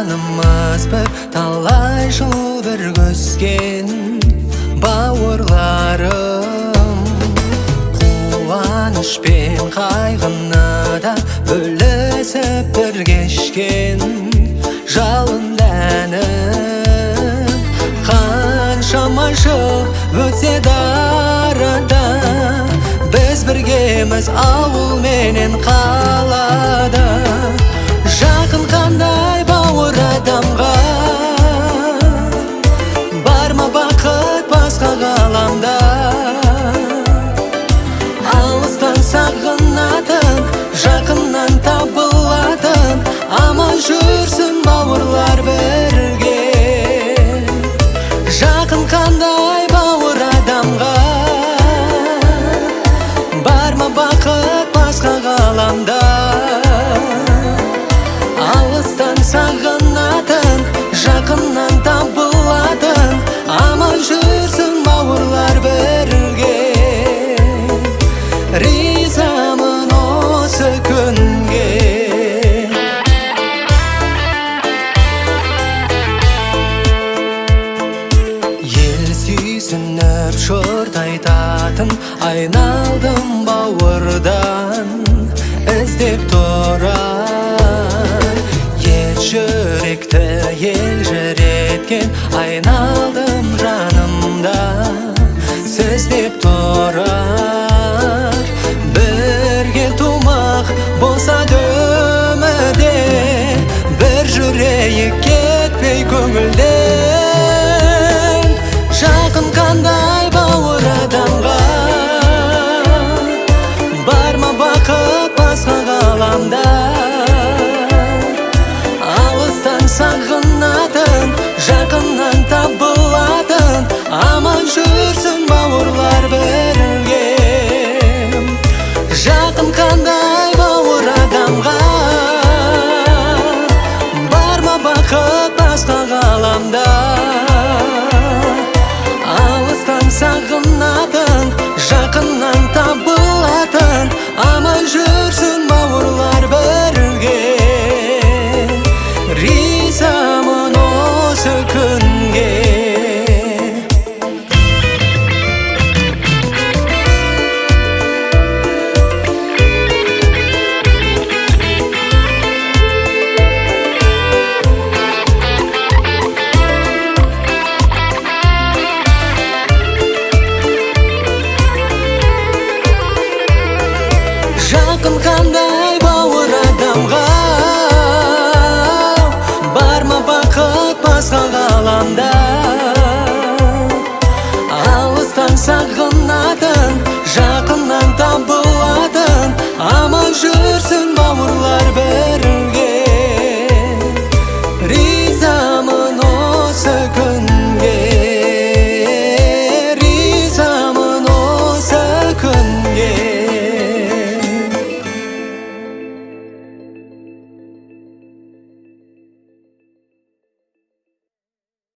жанымыз бір талай жыл біргескен бауырларым. Қуаныш пен қайғыны да бөлісіп бір кешкен жалын дәнім. Қаншама жыл өтсе арада, біз біргеміз ауыл менен қалада. Жақын қандай бауыр адамға, бар ма бақыт басқа ғаламда. Алыстан сағынатын, жақыннан табылатын, аман жүрсін бауырлар бірге. Жақын қандай бауыр адамға, бар ма бақыт басқа ғаламда. Алыстан сағынатын, жақыннан табылатын, аман жүрсін бауырлар бірге. Ризамын осы күнге. Ел сүйсініп жұрт айтатын, айналдым бауырдан іздеп тұрар. Ел жүректі елжіреткен, айналдым жанымда сіз деп тұрар. Бірге тумақ болса өмірде, бір жүрейік кетпей көңілден. Жақын қандай бауыр адамға, бар ма бақыт басқа ғаламда. Алыстан сағынатын, жақыннан табылатын, аман жүрсін бауырлар бірге. Жақын қандай бауыр адамға, бар ма бақыт басқа ғаламда. Алыстан сағынатын, жақыннан табылатын, аман жүрсін бауырлар бірге. Ризамын осы күнге. Жақын қандай бауыр адамға, бар ма бақыт басқа ғаламда.